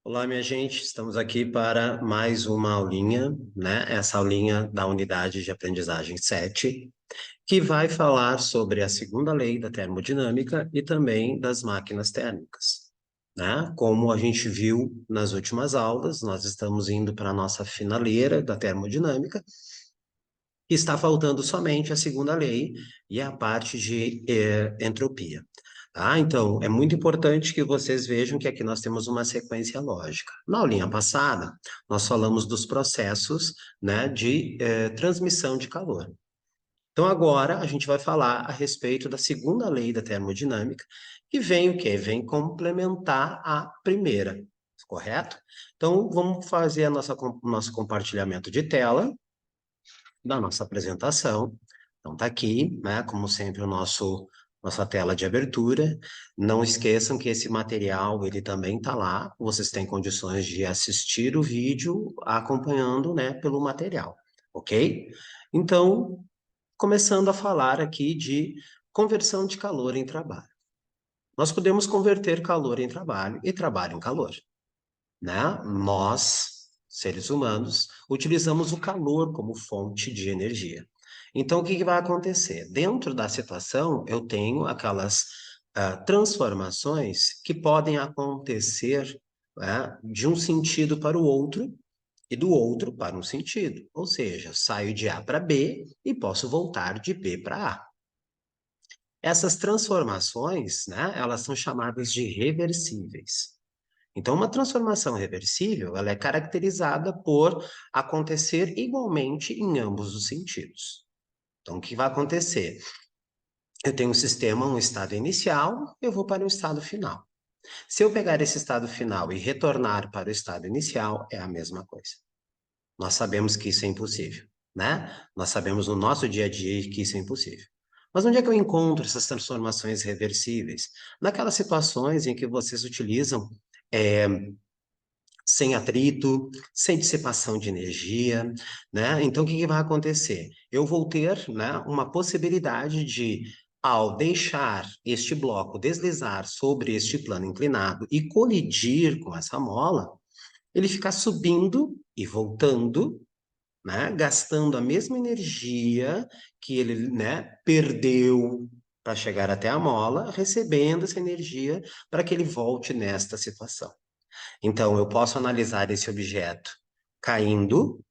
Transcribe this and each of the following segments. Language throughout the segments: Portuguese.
Olá, minha gente, estamos aqui para mais uma aulinha, né? Essa aulinha da unidade de aprendizagem 7, que vai falar sobre a segunda lei da termodinâmica e também das máquinas térmicas, né? Como a gente viu nas últimas aulas, nós estamos indo para a nossa finaleira da termodinâmica, e está faltando somente a segunda lei e a parte de entropia. Tá? Então, é muito importante que vocês vejam que aqui nós temos uma sequência lógica. Na aulinha passada, nós falamos dos processos, né, de transmissão de calor. Então, agora a gente vai falar a respeito da segunda lei da termodinâmica, que vem o quê? Vem complementar a primeira, correto? Então, vamos fazer nosso compartilhamento de tela da nossa apresentação. Então, tá aqui, né, como sempre, nossa tela de abertura. Não esqueçam que esse material, ele também tá lá. Vocês têm condições de assistir o vídeo acompanhando, né, pelo material, ok? Então, começando a falar aqui de conversão de calor em trabalho. Nós podemos converter calor em trabalho e trabalho em calor, né? Nós, seres humanos, utilizamos o calor como fonte de energia. Então, o que que vai acontecer? Dentro da situação, eu tenho aquelas transformações que podem acontecer, né, de um sentido para o outro e do outro para um sentido. Ou seja, saio de A para B e posso voltar de B para A. Essas transformações, né, elas são chamadas de reversíveis. Então, uma transformação reversível, ela é caracterizada por acontecer igualmente em ambos os sentidos. Então, o que vai acontecer? Eu tenho um sistema, um estado inicial, eu vou para o estado final. Se eu pegar esse estado final e retornar para o estado inicial, é a mesma coisa. Nós sabemos que isso é impossível, né? Nós sabemos no nosso dia a dia que isso é impossível. Mas onde é que eu encontro essas transformações reversíveis? Naquelas situações em que vocês utilizam é, sem atrito, sem dissipação de energia, né? Então, o que que vai acontecer? Eu vou ter, né, uma possibilidade de, ao deixar este bloco deslizar sobre este plano inclinado e colidir com essa mola, ele ficar subindo e voltando, né, gastando a mesma energia que ele, né, perdeu para chegar até a mola, recebendo essa energia para que ele volte nesta situação. Então, eu posso analisar esse objeto caindo,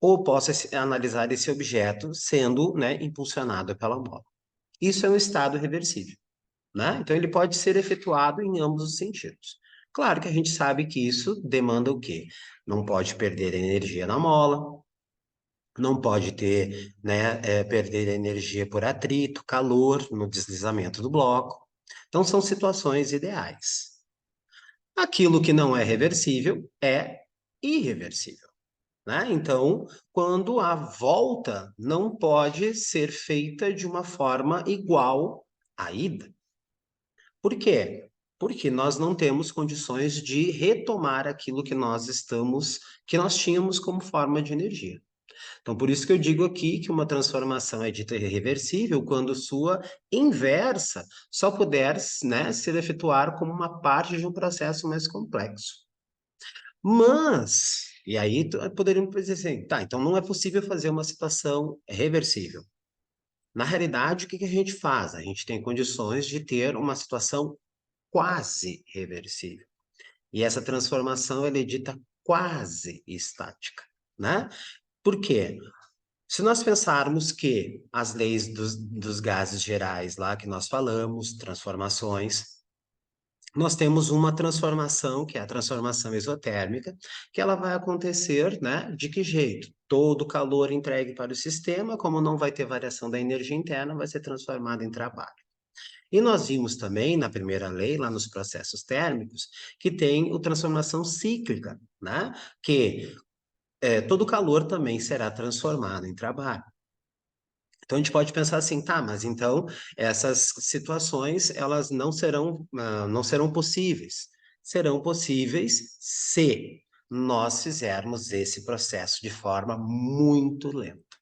ou posso analisar esse objeto sendo, né, impulsionado pela bola. Isso é um estado reversível, né? Então, ele pode ser efetuado em ambos os sentidos. Claro que a gente sabe que isso demanda o quê? Não pode perder energia na mola, não pode ter, né, perder energia por atrito, calor no deslizamento do bloco. Então, são situações ideais. Aquilo que não é reversível é irreversível, né? Então, quando a volta não pode ser feita de uma forma igual à ida. Por quê? Porque nós não temos condições de retomar aquilo que nós tínhamos como forma de energia. Então, por isso que eu digo aqui que uma transformação é dita irreversível quando sua inversa só puder, né, ser efetuar como uma parte de um processo mais complexo. Mas, e aí poderíamos dizer assim, tá, então não é possível fazer uma situação reversível. Na realidade, o que que a gente faz? A gente tem condições de ter uma situação quase reversível. E essa transformação ela é dita quase estática, né? Por quê? Se nós pensarmos que as leis dos gases gerais lá que nós falamos, transformações, nós temos uma transformação, que é a transformação exotérmica, que ela vai acontecer, né? De que jeito? Todo o calor entregue para o sistema, como não vai ter variação da energia interna, vai ser transformado em trabalho. E nós vimos também, na primeira lei, lá nos processos térmicos, que tem a transformação cíclica, né? Que todo calor também será transformado em trabalho. Então a gente pode pensar assim, tá, mas então essas situações elas não serão possíveis. Serão possíveis se nós fizermos esse processo de forma muito lenta.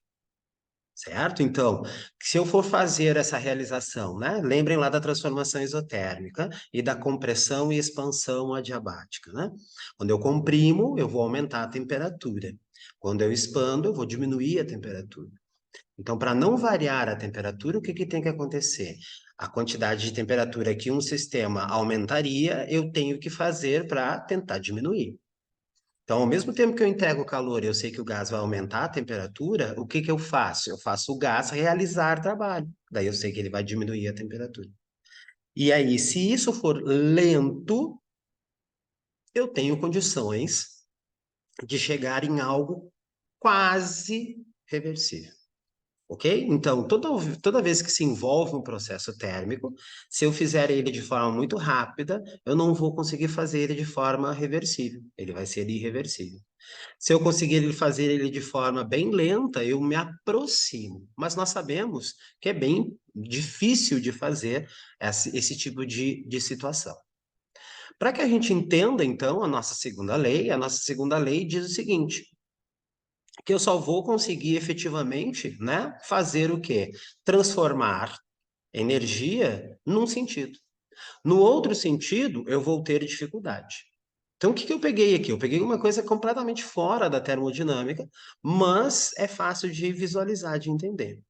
certo? Então, se eu for fazer essa realização, né? Lembrem lá da transformação isotérmica e da compressão e expansão adiabática, né? Quando eu comprimo, eu vou aumentar a temperatura. Quando eu expando, eu vou diminuir a temperatura. Então, para não variar a temperatura, o que que tem que acontecer? A quantidade de temperatura que um sistema aumentaria, eu tenho que fazer para tentar diminuir. Então, ao mesmo tempo que eu entrego o calor e eu sei que o gás vai aumentar a temperatura, o que que eu faço? Eu faço o gás realizar trabalho. Daí eu sei que ele vai diminuir a temperatura. E aí, se isso for lento, eu tenho condições de chegar em algo quase reversível. Ok? Então, toda vez que se envolve um processo térmico, se eu fizer ele de forma muito rápida, eu não vou conseguir fazer ele de forma reversível. Ele vai ser irreversível. Se eu conseguir fazer ele de forma bem lenta, eu me aproximo. Mas nós sabemos que é bem difícil de fazer esse tipo de situação. Para que a gente entenda, então, a nossa segunda lei diz o seguinte: que eu só vou conseguir efetivamente, né, fazer o quê? Transformar energia num sentido. No outro sentido, eu vou ter dificuldade. Então, o que que eu peguei aqui? Eu peguei uma coisa completamente fora da termodinâmica, mas é fácil de visualizar, de entender.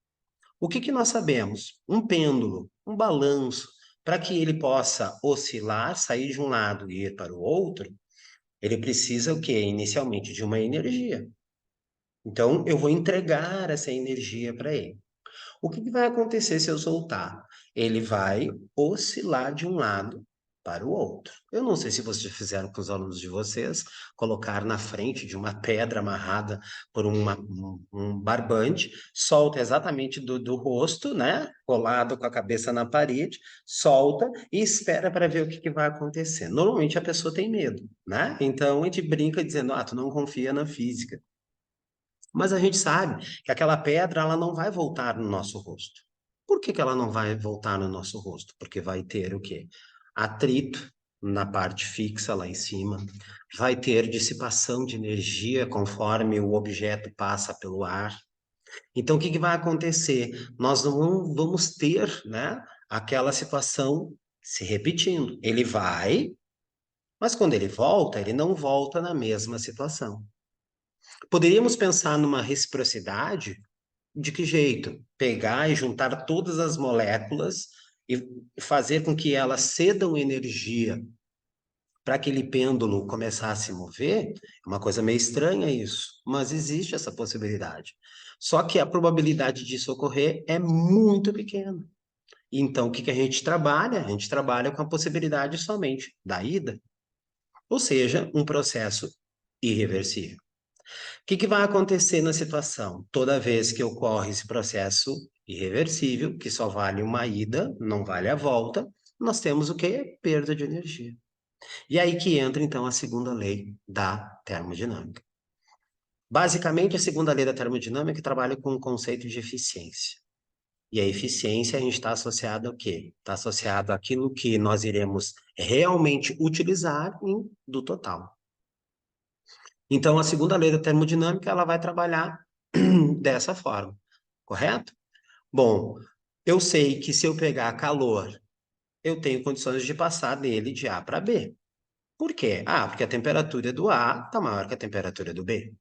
O que que nós sabemos? Um pêndulo, um balanço, para que ele possa oscilar, sair de um lado e ir para o outro, ele precisa o quê? Inicialmente de uma energia. Então, eu vou entregar essa energia para ele. O que que vai acontecer se eu soltar? Ele vai oscilar de um lado para o outro. Eu não sei se vocês já fizeram com os alunos de vocês, colocar na frente de uma pedra amarrada por um barbante, solta exatamente do rosto, né? Colado com a cabeça na parede, solta e espera para ver o que que vai acontecer. Normalmente a pessoa tem medo, né? Então a gente brinca dizendo, tu não confia na física. Mas a gente sabe que aquela pedra ela não vai voltar no nosso rosto. Por que que ela não vai voltar no nosso rosto? Porque vai ter o quê? Atrito na parte fixa lá em cima, vai ter dissipação de energia conforme o objeto passa pelo ar. Então, o que que vai acontecer? Nós não vamos ter, né, aquela situação se repetindo. Ele vai, mas quando ele volta, ele não volta na mesma situação. Poderíamos pensar numa reciprocidade. De que jeito? Pegar e juntar todas as moléculas e fazer com que elas cedam energia para aquele pêndulo começar a se mover? É uma coisa meio estranha isso, mas existe essa possibilidade. Só que a probabilidade disso ocorrer é muito pequena. Então, o que que a gente trabalha? A gente trabalha com a possibilidade somente da ida, ou seja, um processo irreversível. O que que vai acontecer na situação? Toda vez que ocorre esse processo irreversível, que só vale uma ida, não vale a volta, nós temos o quê? Perda de energia. E aí que entra, então, a segunda lei da termodinâmica. Basicamente, a segunda lei da termodinâmica trabalha com o conceito de eficiência. E a eficiência a gente está associado ao quê? Está associado àquilo que nós iremos realmente utilizar do total. Então, a segunda lei da termodinâmica, ela vai trabalhar dessa forma, correto? Bom, eu sei que se eu pegar calor, eu tenho condições de passar dele de A para B. Por quê? Ah, porque a temperatura do A está maior que a temperatura do B,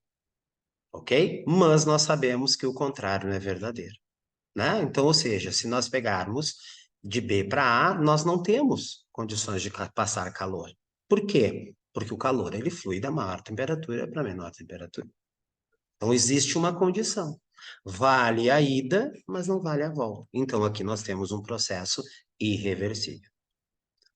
ok? Mas nós sabemos que o contrário não é verdadeiro, né? Então, ou seja, se nós pegarmos de B para A, nós não temos condições de passar calor. Por quê? Porque o calor ele flui da maior temperatura para a menor temperatura. Então, existe uma condição. Vale a ida, mas não vale a volta. Então, aqui nós temos um processo irreversível,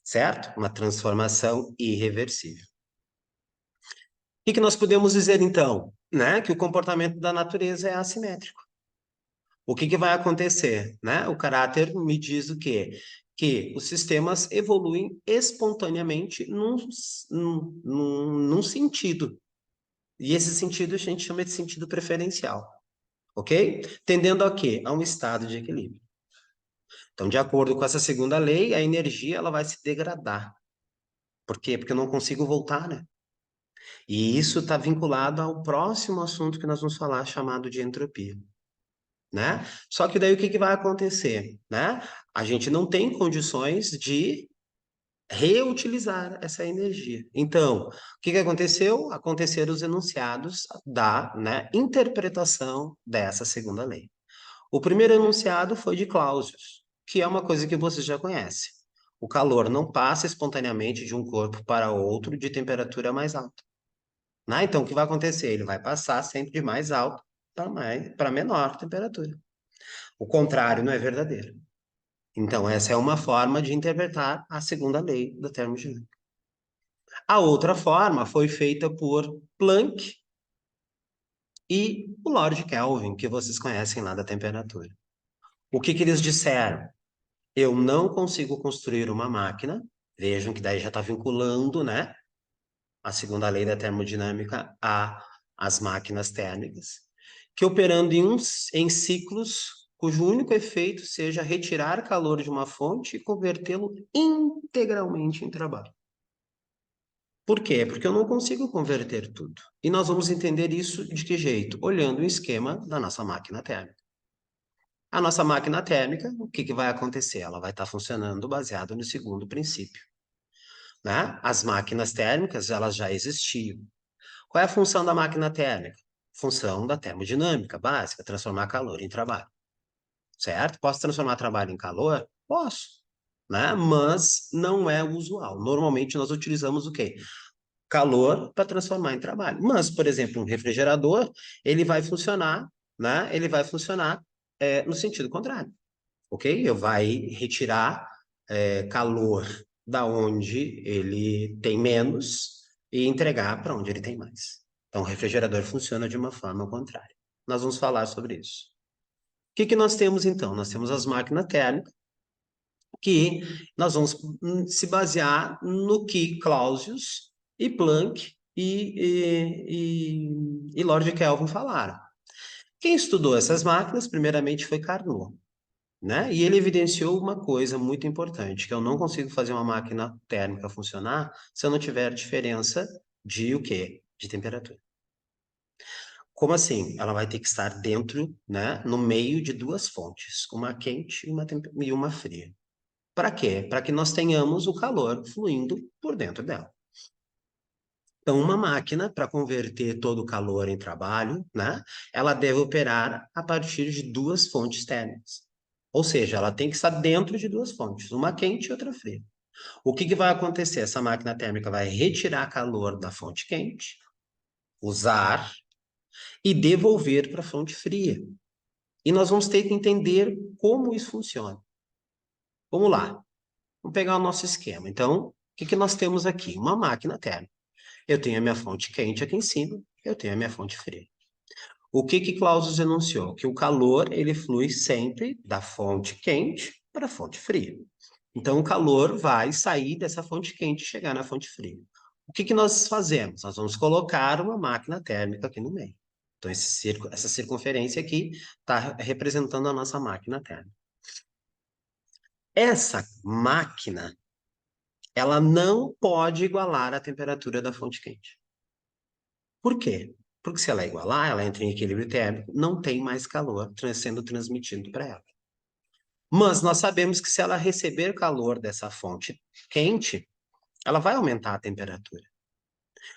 certo? Uma transformação irreversível. O que que nós podemos dizer, então? Né? Que o comportamento da natureza é assimétrico. O que que vai acontecer? Né? O caráter me diz o quê? Que os sistemas evoluem espontaneamente num sentido. E esse sentido a gente chama de sentido preferencial. Ok? Tendendo a quê? A um estado de equilíbrio. Então, de acordo com essa segunda lei, a energia ela vai se degradar. Por quê? Porque eu não consigo voltar, né? E isso está vinculado ao próximo assunto que nós vamos falar, chamado de entropia. né? Só que daí o que que vai acontecer, né? A gente não tem condições de reutilizar essa energia. Então, o que que aconteceu? Aconteceram os enunciados da, né, interpretação dessa segunda lei. O primeiro enunciado foi de Clausius, que é uma coisa que você já conhece. O calor não passa espontaneamente de um corpo para outro de temperatura mais alta. Né? Então, o que vai acontecer? Ele vai passar sempre de mais alto para menor temperatura. O contrário não é verdadeiro. Então, essa é uma forma de interpretar a segunda lei da termodinâmica. A outra forma foi feita por Planck e o Lord Kelvin, que vocês conhecem lá da temperatura. O que que eles disseram? Eu não consigo construir uma máquina, vejam que daí já está vinculando, né, a segunda lei da termodinâmica às máquinas térmicas, que operando em ciclos cujo único efeito seja retirar calor de uma fonte e convertê-lo integralmente em trabalho. Por quê? Porque eu não consigo converter tudo. E nós vamos entender isso de que jeito? Olhando o esquema da nossa máquina térmica. A nossa máquina térmica, o que que vai acontecer? Ela vai estar funcionando baseado no segundo princípio, né? As máquinas térmicas, elas já existiam. Qual é a função da máquina térmica? Função da termodinâmica básica, transformar calor em trabalho, certo? Posso transformar trabalho em calor? Posso, né? Mas não é o usual. Normalmente nós utilizamos o quê? Calor para transformar em trabalho. Mas, por exemplo, um refrigerador, ele vai funcionar, né? Ele vai funcionar no sentido contrário, ok? Eu vai retirar calor da onde ele tem menos e entregar para onde ele tem mais. Então, o refrigerador funciona de uma forma contrária. Nós vamos falar sobre isso. O que que nós temos então? Nós temos as máquinas térmicas, que nós vamos se basear no que Clausius e Planck e Lord Kelvin falaram. Quem estudou essas máquinas, primeiramente, foi Carnot, né? E ele evidenciou uma coisa muito importante, que eu não consigo fazer uma máquina térmica funcionar se eu não tiver diferença de o quê? De temperatura. Como assim? Ela vai ter que estar dentro, né, no meio de duas fontes, uma quente e uma fria. Para quê? Para que nós tenhamos o calor fluindo por dentro dela. Então, uma máquina, para converter todo o calor em trabalho, né, ela deve operar a partir de duas fontes térmicas. Ou seja, ela tem que estar dentro de duas fontes, uma quente e outra fria. O que que vai acontecer? Essa máquina térmica vai retirar calor da fonte quente, usar e devolver para a fonte fria. E nós vamos ter que entender como isso funciona. Vamos lá. Vamos pegar o nosso esquema. Então, o que que nós temos aqui? Uma máquina térmica. Eu tenho a minha fonte quente aqui em cima, eu tenho a minha fonte fria. O que que Clausius enunciou? Que o calor, ele flui sempre da fonte quente para a fonte fria. Então, o calor vai sair dessa fonte quente e chegar na fonte fria. O que que nós fazemos? Nós vamos colocar uma máquina térmica aqui no meio. Então, essa circunferência aqui está representando a nossa máquina térmica. Essa máquina, ela não pode igualar a temperatura da fonte quente. Por quê? Porque se ela igualar, ela entra em equilíbrio térmico, não tem mais calor sendo transmitido para ela. Mas nós sabemos que se ela receber calor dessa fonte quente, ela vai aumentar a temperatura.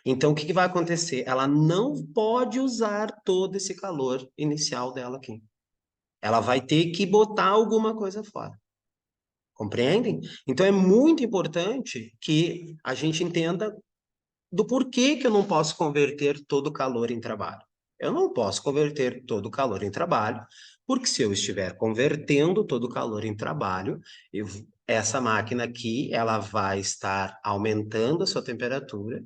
Então, o que que vai acontecer? Ela não pode usar todo esse calor inicial dela aqui. Ela vai ter que botar alguma coisa fora. Compreendem? Então, é muito importante que a gente entenda do porquê que eu não posso converter todo o calor em trabalho. Eu não posso converter todo o calor em trabalho, porque se eu estiver convertendo todo o calor em trabalho, essa máquina aqui, ela vai estar aumentando a sua temperatura,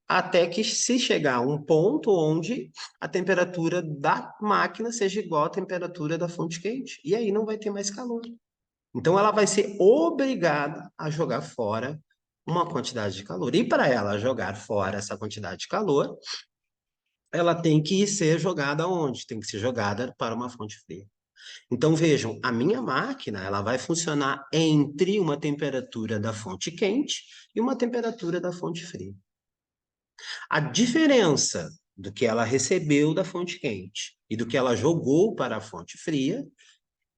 até que se chegar a um ponto onde a temperatura da máquina seja igual à temperatura da fonte quente. E aí não vai ter mais calor. Então ela vai ser obrigada a jogar fora uma quantidade de calor. E para ela jogar fora essa quantidade de calor, ela tem que ser jogada onde? Tem que ser jogada para uma fonte fria. Então vejam, a minha máquina, ela vai funcionar entre uma temperatura da fonte quente e uma temperatura da fonte fria. A diferença do que ela recebeu da fonte quente e do que ela jogou para a fonte fria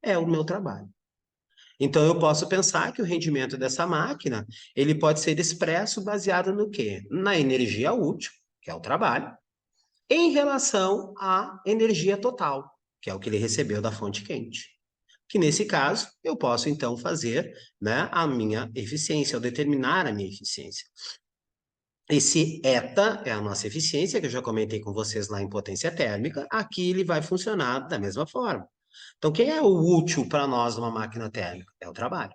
é o meu trabalho. Então, eu posso pensar que o rendimento dessa máquina, ele pode ser expresso baseado no quê? Na energia útil, que é o trabalho, em relação à energia total, que é o que ele recebeu da fonte quente. Que nesse caso, eu posso então fazer, né, a minha eficiência, ou determinar a minha eficiência. Esse eta é a nossa eficiência, que eu já comentei com vocês lá em potência térmica, aqui ele vai funcionar da mesma forma. Então, quem é o útil para nós numa máquina térmica? É o trabalho.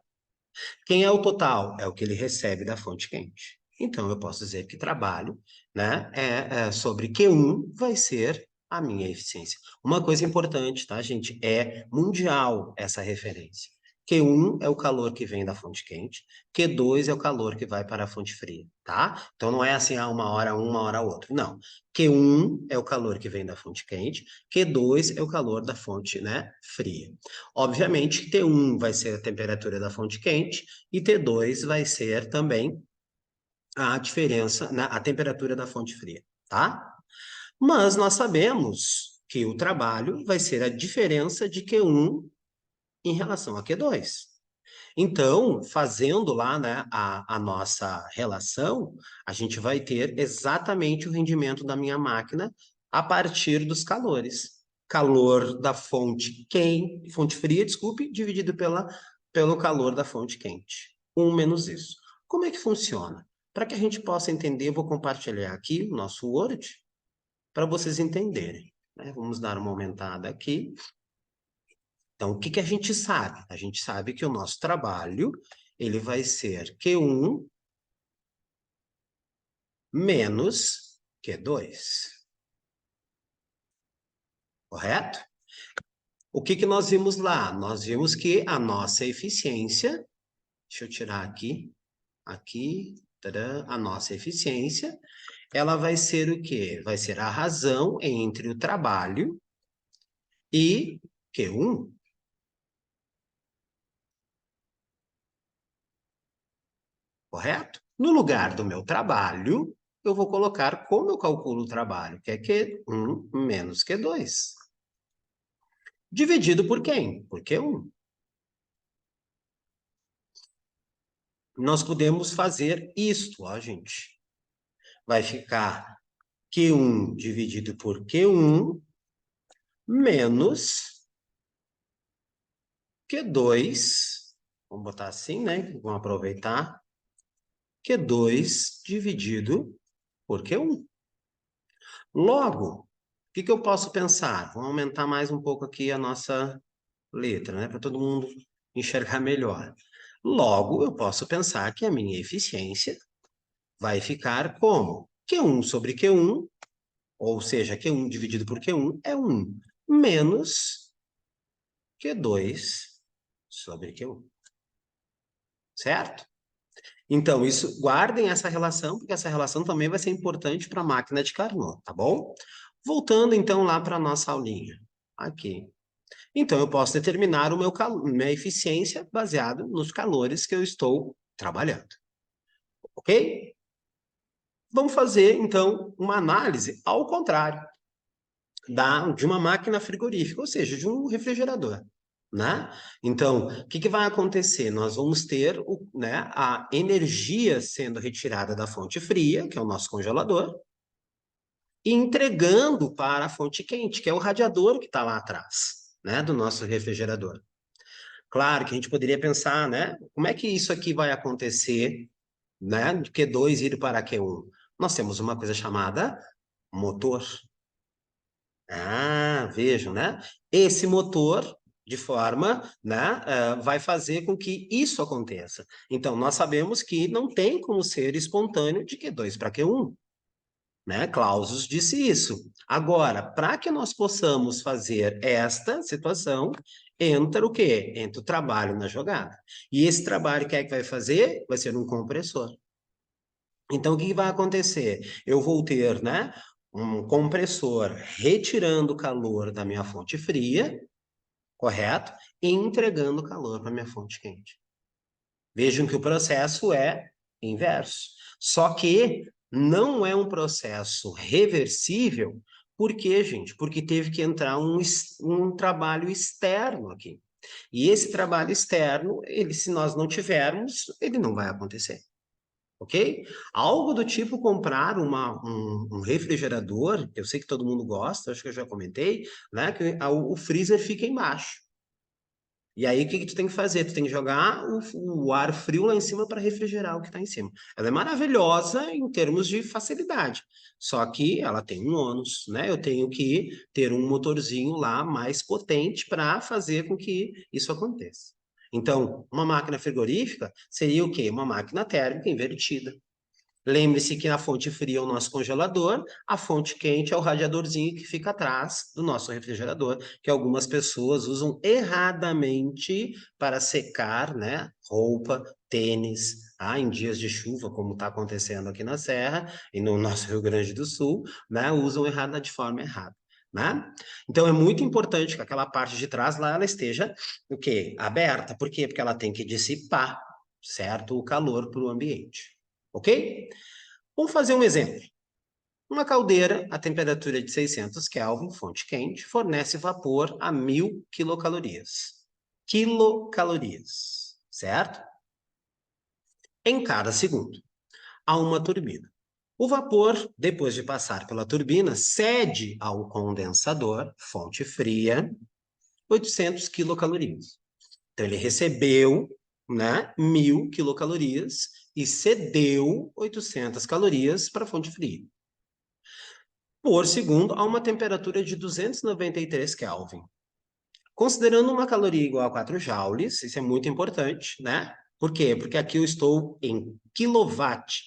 Quem é o total? É o que ele recebe da fonte quente. Então, eu posso dizer que trabalho, né, sobre Q1 vai ser a minha eficiência. Uma coisa importante, tá, gente? É mundial essa referência. Q1 é o calor que vem da fonte quente, Q2 é o calor que vai para a fonte fria, tá? Então não é assim, uma hora outra. Não. Q1 é o calor que vem da fonte quente, Q2 é o calor da fonte, né, fria. Obviamente, T1 vai ser a temperatura da fonte quente e T2 vai ser também a diferença, né, a temperatura da fonte fria, tá? Mas nós sabemos que o trabalho vai ser a diferença de Q1 em relação a Q2. Então, fazendo lá, né, a nossa relação, a gente vai ter exatamente o rendimento da minha máquina a partir dos calores. Calor da fonte quente, fonte fria, desculpe, dividido pelo calor da fonte quente. 1 menos isso. Como é que funciona? Para que a gente possa entender, eu vou compartilhar aqui o nosso Word para vocês entenderem, né? Vamos dar uma aumentada aqui. Então, o que que a gente sabe? A gente sabe que o nosso trabalho, ele vai ser Q1 menos Q2. Correto? O que que nós vimos lá? Nós vimos que a nossa eficiência, deixa eu tirar aqui, tadã, a nossa eficiência, ela vai ser o quê? Vai ser a razão entre o trabalho e Q1. Correto? No lugar do meu trabalho, eu vou colocar como eu calculo o trabalho, que é Q1 menos Q2. Dividido por quem? Por Q1. Nós podemos fazer isto, ó, gente. Vai ficar Q1 dividido por Q1 menos Q2. Vamos botar assim, né? Vamos aproveitar. Q2 dividido por Q1. Logo, o que que eu posso pensar? Vamos aumentar mais um pouco aqui a nossa letra, né? Para todo mundo enxergar melhor. Logo, eu posso pensar que a minha eficiência vai ficar como? Q1 sobre Q1, ou seja, Q1 dividido por Q1 é 1, menos Q2 sobre Q1. Certo? Então, isso, guardem essa relação, porque essa relação também vai ser importante para a máquina de Carnot, tá bom? Voltando, então, lá para a nossa aulinha. Aqui. Então, eu posso determinar o minha eficiência baseado nos calores que eu estou trabalhando. Ok? Vamos fazer, então, uma análise ao contrário de uma máquina frigorífica, ou seja, de um refrigerador. Né? Então, o que que vai acontecer? Nós vamos ter né, a energia sendo retirada da fonte fria, que é o nosso congelador, e entregando para a fonte quente, que é o radiador que está lá atrás, né, do nosso refrigerador. Claro que a gente poderia pensar, né, como é que isso aqui vai acontecer, né, de Q2 ir para Q1? Nós temos uma coisa chamada motor. Ah, vejam, né? Esse motor, de forma, né, vai fazer com que isso aconteça. Então, nós sabemos que não tem como ser espontâneo de Q2 para Q1, né? Clausius disse isso. Agora, para que nós possamos fazer esta situação, entra o quê? Entra o trabalho na jogada. E esse trabalho, quem é que vai fazer? Vai ser um compressor. Então, o que vai acontecer? Eu vou ter, né, um compressor retirando o calor da minha fonte fria, correto? E entregando calor para a minha fonte quente. Vejam que o processo é inverso. Só que, Não é um processo reversível. Por quê, gente? Porque teve que entrar um trabalho externo aqui. E esse trabalho externo, ele, se nós não tivermos, ele não vai acontecer. Ok? Algo do tipo comprar um refrigerador, eu sei que todo mundo gosta, acho que eu já comentei, né? Que o freezer fica embaixo. E aí, o que que tu tem que fazer? Tu tem que jogar o ar frio lá em cima para refrigerar o que está em cima. Ela é maravilhosa em termos de facilidade, só que ela tem um ônus, né? Eu tenho que ter um motorzinho lá mais potente para fazer com que isso aconteça. Então, uma máquina frigorífica seria o quê? Uma máquina térmica invertida. Lembre-se que a fonte fria é o nosso congelador, a fonte quente é o radiadorzinho que fica atrás do nosso refrigerador, que algumas pessoas usam erradamente para secar, né, roupa, tênis, em dias de chuva, como está acontecendo aqui na Serra e no nosso Rio Grande do Sul, né, usam errada de forma errada. Né? Então é muito importante que aquela parte de trás lá ela esteja o quê? Aberta. Por quê? Porque ela tem que dissipar, certo, o calor para o ambiente. Ok? Vamos fazer um exemplo. Uma caldeira a temperatura de 600 Kelvin, fonte quente, fornece vapor a 1000 quilocalorias. Quilocalorias, certo? Em cada segundo. Há uma turbina. O vapor, depois de passar pela turbina, cede ao condensador, fonte fria, 800 quilocalorias. Então, ele recebeu, né, 1000 quilocalorias e cedeu 800 calorias para a fonte fria. Por segundo a uma temperatura de 293 Kelvin. Considerando uma caloria igual a 4 joules, isso é muito importante, né? Por quê? Porque aqui eu estou em quilowatt,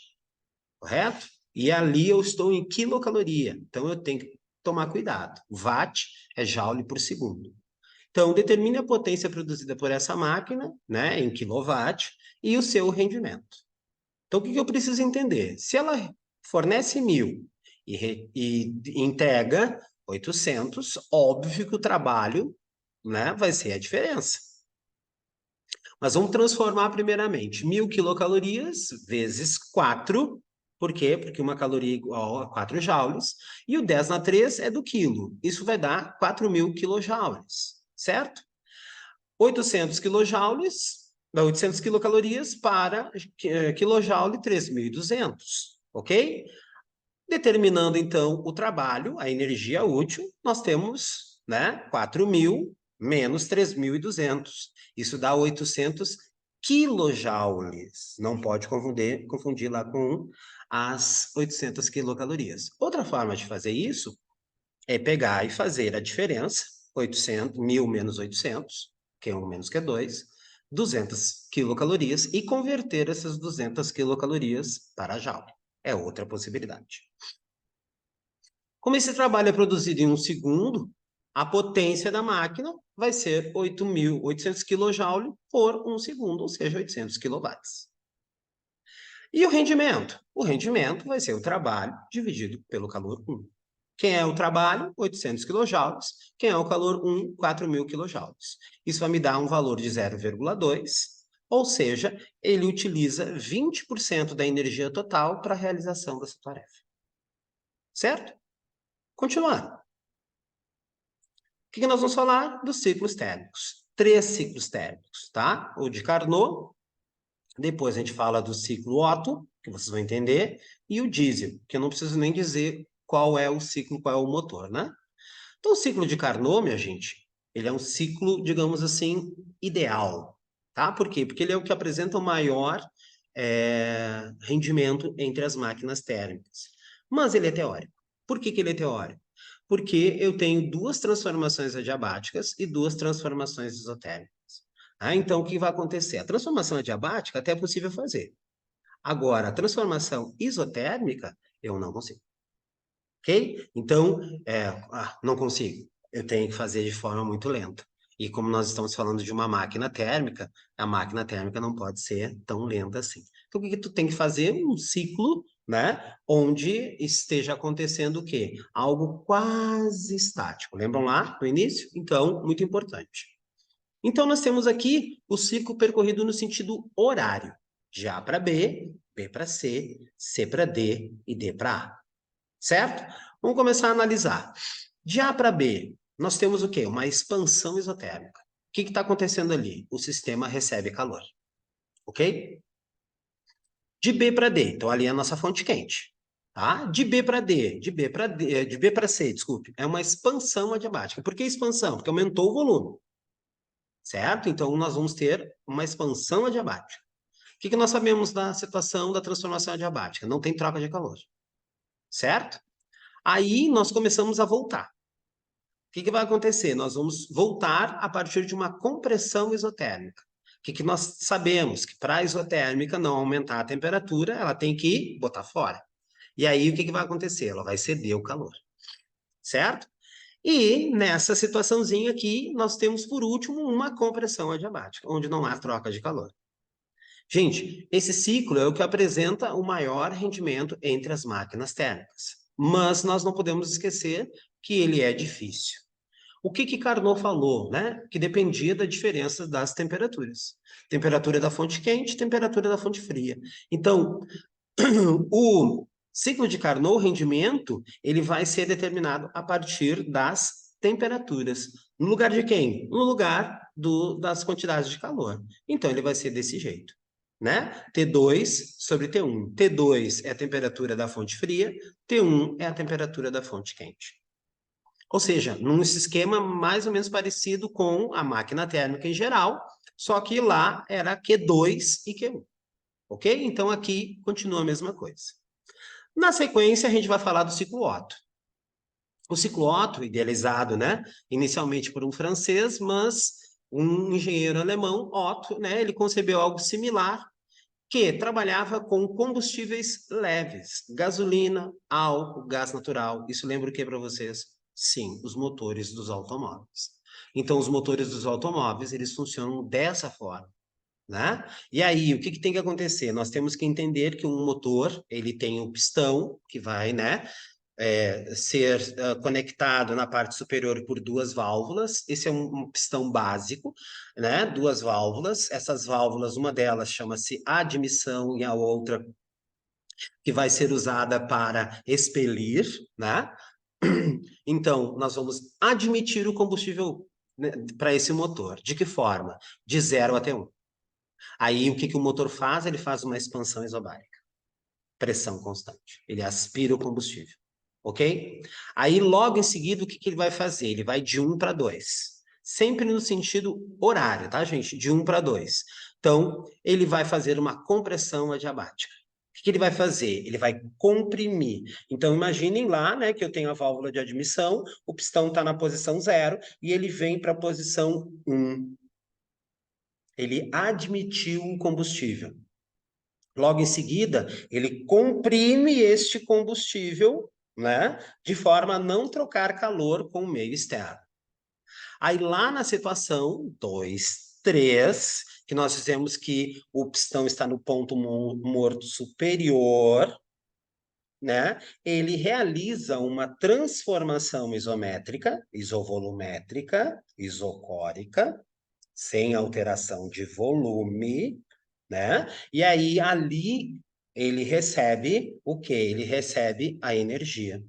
correto? E ali eu estou em quilocaloria. Então eu tenho que tomar cuidado. Watt é joule por segundo. Então, determine a potência produzida por essa máquina, né, em quilowatt, e o seu rendimento. Então, o que eu preciso entender? Se ela fornece 1000 e entrega 800, óbvio que o trabalho, né, vai ser a diferença. Mas vamos transformar primeiramente 1000 quilocalorias vezes 4. Por quê? Porque uma caloria é igual a 4 joules. E o 10 na 3 é do quilo. Isso vai dar 4.000 quilojoules, certo? 800 quilojoules, 800 quilocalorias para quilojoule 3.200, ok? Determinando, então, o trabalho, a energia útil, nós temos, né, 4.000 menos 3.200. Isso dá 800 quilojoules. Não pode confundir lá com as 800 quilocalorias. Outra forma de fazer isso é pegar e fazer a diferença, 800, 1.000 menos 800, que é 1 menos que é 2, 200 quilocalorias, e converter essas 200 quilocalorias para joule. É outra possibilidade. Como esse trabalho é produzido em um segundo, a potência da máquina vai ser 8.800 kJ por um segundo, ou seja, 800 kW. E o rendimento? O rendimento vai ser o trabalho dividido pelo calor 1. Quem é o trabalho? 800 kJ. Quem é o calor 1? 4.000 kJ. Isso vai me dar um valor de 0,2, ou seja, ele utiliza 20% da energia total para a realização dessa tarefa. Certo? Continuando. O que nós vamos falar? Dos ciclos térmicos. 3 ciclos térmicos, tá? O de Carnot, depois a gente fala do ciclo Otto, que vocês vão entender, e o diesel, que eu não preciso nem dizer qual é o ciclo, qual é o motor, né? Então, o ciclo de Carnot, minha gente, ele é um ciclo, digamos assim, ideal, tá? Por quê? Porque ele é o que apresenta o maior rendimento entre as máquinas térmicas. Mas ele é teórico. Por que ele é teórico? Porque eu tenho duas transformações adiabáticas e duas transformações isotérmicas. Então, o que vai acontecer? A transformação adiabática até é possível fazer. Agora, a transformação isotérmica, eu não consigo. Ok? Então, não consigo. Eu tenho que fazer de forma muito lenta. E como nós estamos falando de uma máquina térmica, a máquina térmica não pode ser tão lenta assim. Então, o que tu tem que fazer? Um ciclo, né? Onde esteja acontecendo o quê? Algo quase estático. Lembram lá no início? Então, muito importante. Então, nós temos aqui o ciclo percorrido no sentido horário. De A para B, B para C para D e D para A. Certo? Vamos começar a analisar. De A para B, nós temos o quê? Uma expansão isotérmica. O que está acontecendo ali? O sistema recebe calor. Ok? De B para D, então ali é a nossa fonte quente. Tá? De B para D, de B para C, desculpe, é uma expansão adiabática. Por que expansão? Porque aumentou o volume. Certo? Então nós vamos ter uma expansão adiabática. O que nós sabemos da situação da transformação adiabática? Não tem troca de calor. Certo? Aí nós começamos a voltar. O que vai acontecer? Nós vamos voltar a partir de uma compressão isotérmica. O que nós sabemos? Que para a isotérmica não aumentar a temperatura, ela tem que botar fora. E aí o que vai acontecer? Ela vai ceder o calor. Certo? E nessa situaçãozinha aqui, nós temos por último uma compressão adiabática, onde não há troca de calor. Gente, esse ciclo é o que apresenta o maior rendimento entre as máquinas térmicas. Mas nós não podemos esquecer que ele é difícil. O que Carnot falou, né? Que dependia da diferença das temperaturas. Temperatura da fonte quente, temperatura da fonte fria. Então, o ciclo de Carnot, o rendimento, ele vai ser determinado a partir das temperaturas. No lugar de quem? No lugar das quantidades de calor. Então, ele vai ser desse jeito. Né? T2 sobre T1. T2 é a temperatura da fonte fria, T1 é a temperatura da fonte quente. Ou seja, num esquema mais ou menos parecido com a máquina térmica em geral, só que lá era Q2 e Q1. Ok? Então aqui continua a mesma coisa. Na sequência, a gente vai falar do ciclo Otto. O ciclo Otto, idealizado, né, inicialmente por um francês, mas um engenheiro alemão, Otto, né, ele concebeu algo similar, que trabalhava com combustíveis leves, gasolina, álcool, gás natural. Isso lembra o que para vocês? Sim, os motores dos automóveis. Então, os motores dos automóveis, eles funcionam dessa forma. Né? E aí, o que tem que acontecer? Nós temos que entender que um motor, ele tem um pistão que vai, né, ser conectado na parte superior por duas válvulas. Esse é um pistão básico, né? Duas válvulas. Essas válvulas, uma delas chama-se admissão e a outra que vai ser usada para expelir, né? Então, nós vamos admitir o combustível, né, para esse motor. De que forma? De 0 até 1. Aí, o que o motor faz? Ele faz uma expansão isobárica. Pressão constante. Ele aspira o combustível. Ok? Aí, logo em seguida, o que ele vai fazer? Ele vai de 1 para 2. Sempre no sentido horário, tá, gente? De 1 para 2. Então, ele vai fazer uma compressão adiabática. O que ele vai fazer? Ele vai comprimir. Então, imaginem lá, né, que eu tenho a válvula de admissão, o pistão está na posição 0 e ele vem para a posição 1. Ele admitiu o combustível. Logo em seguida, ele comprime este combustível, né, de forma a não trocar calor com o meio externo. Aí lá na situação 2, 3, que nós dizemos que o pistão está no ponto morto superior, né, ele realiza uma transformação isométrica, isovolumétrica, isocórica, sem alteração de volume, né? E aí ali ele recebe o quê? Ele recebe a energia.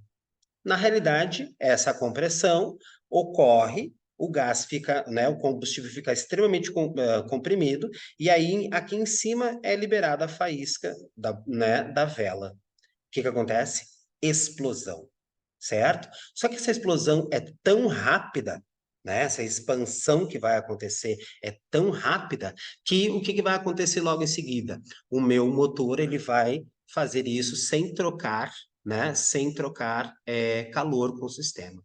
Na realidade, essa compressão ocorre, o gás fica, né, o combustível fica extremamente comprimido, e aí aqui em cima é liberada a faísca da vela. O que acontece? Explosão, certo? Só que essa explosão é tão rápida, né? Essa expansão que vai acontecer é tão rápida que o que vai acontecer logo em seguida? O meu motor ele vai fazer isso sem trocar, né? Sem trocar calor com o sistema.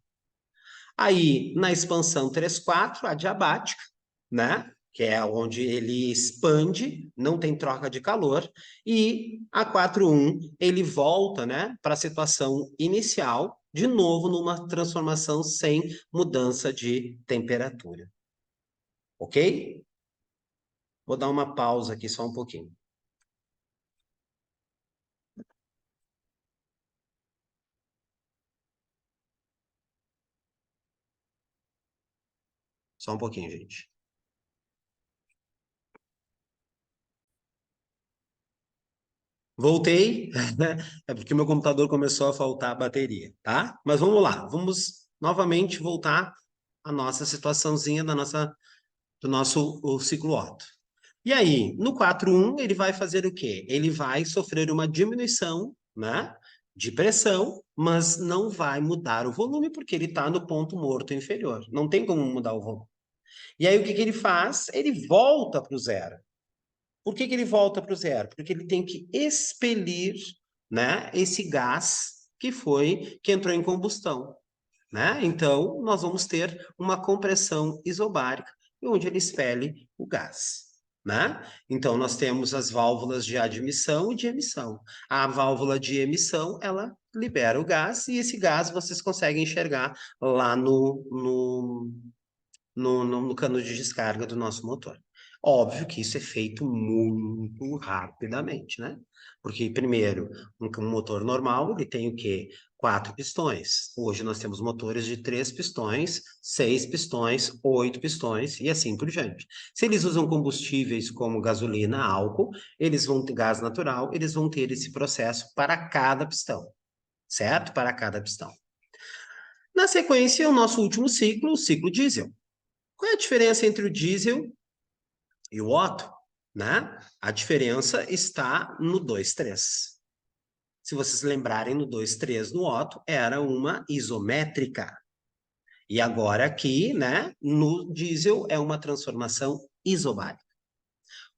Aí, na expansão 3/4, adiabática, né? Que é onde ele expande, não tem troca de calor, e a 4/1 ele volta, né, para a situação inicial, de novo numa transformação sem mudança de temperatura. Ok? Vou dar uma pausa aqui só um pouquinho. Só um pouquinho, gente. Voltei, é porque meu computador começou a faltar bateria, tá? Mas vamos lá, vamos novamente voltar à nossa situaçãozinha do nosso o ciclo Otto. E aí, no 4.1, ele vai fazer o quê? Ele vai sofrer uma diminuição, né, de pressão, mas não vai mudar o volume, porque ele está no ponto morto inferior. Não tem como mudar o volume. E aí, o que que ele faz? Ele volta para o zero. Por que que ele volta para o zero? Porque ele tem que expelir, né, esse gás que entrou em combustão, né? Então, nós vamos ter uma compressão isobárica, onde ele expele o gás, né? Então, nós temos as válvulas de admissão e de emissão. A válvula de emissão, ela libera o gás, e esse gás vocês conseguem enxergar lá no cano de descarga do nosso motor. Óbvio que isso é feito muito rapidamente, né? Porque, primeiro, um motor normal, ele tem o quê? 4 pistões. Hoje nós temos motores de 3 pistões, 6 pistões, 8 pistões e assim por diante. Se eles usam combustíveis como gasolina, álcool, eles vão ter gás natural, eles vão ter esse processo para cada pistão, certo? Para cada pistão. Na sequência, o nosso último ciclo, o ciclo diesel. Qual é a diferença entre o diesel e o Otto? Né? A diferença está no 2,3. Se vocês lembrarem, no 2,3 no Otto era uma isométrica. E agora aqui, né, no diesel é uma transformação isobárica.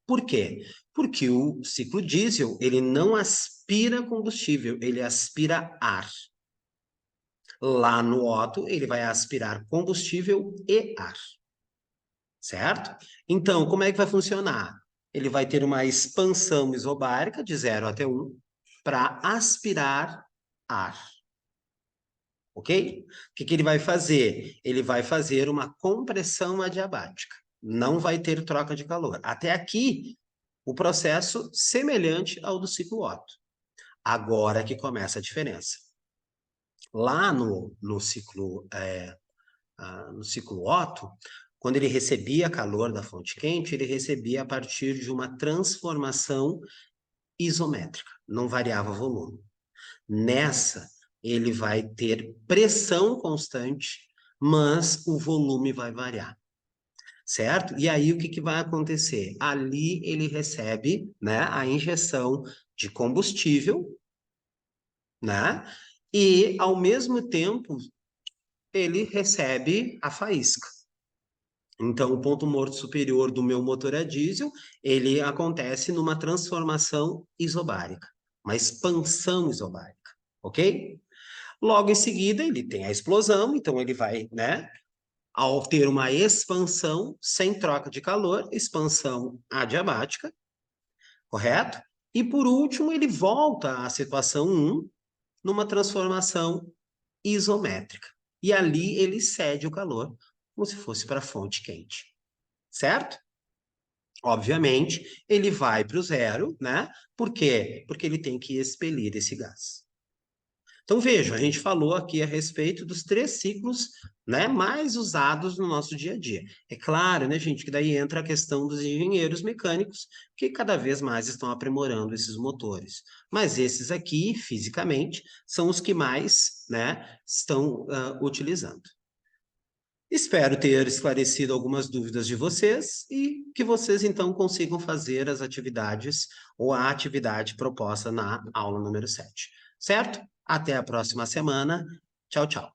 Por quê? Porque o ciclo diesel, ele não aspira combustível, ele aspira ar. Lá no Otto, ele vai aspirar combustível e ar. Certo? Então, como é que vai funcionar? Ele vai ter uma expansão isobárica de 0 até 1 para aspirar ar. Ok? O que que ele vai fazer? Ele vai fazer uma compressão adiabática. Não vai ter troca de calor. Até aqui, o processo semelhante ao do ciclo Otto. Agora que começa a diferença. Lá no ciclo Otto, quando ele recebia calor da fonte quente, ele recebia a partir de uma transformação isométrica, não variava o volume. Nessa, ele vai ter pressão constante, mas o volume vai variar, certo? E aí o que que vai acontecer? Ali ele recebe, né, a injeção de combustível, né? E ao mesmo tempo ele recebe a faísca. Então, o ponto morto superior do meu motor a diesel, ele acontece numa transformação isobárica, uma expansão isobárica, ok? Logo em seguida, ele tem a explosão, então ele vai, né, ao ter uma expansão sem troca de calor, expansão adiabática, correto? E por último, ele volta à situação 1, numa transformação isométrica. E ali ele cede o calor, como se fosse para a fonte quente, certo? Obviamente, ele vai para o zero, né? Por quê? Porque ele tem que expelir esse gás. Então, veja, a gente falou aqui a respeito dos 3 ciclos, né, mais usados no nosso dia a dia. É claro, né, gente, que daí entra a questão dos engenheiros mecânicos, que cada vez mais estão aprimorando esses motores. Mas esses aqui, fisicamente, são os que mais, né, estão utilizando. Espero ter esclarecido algumas dúvidas de vocês e que vocês então consigam fazer as atividades ou a atividade proposta na aula número 7. Certo? Até a próxima semana. Tchau, tchau.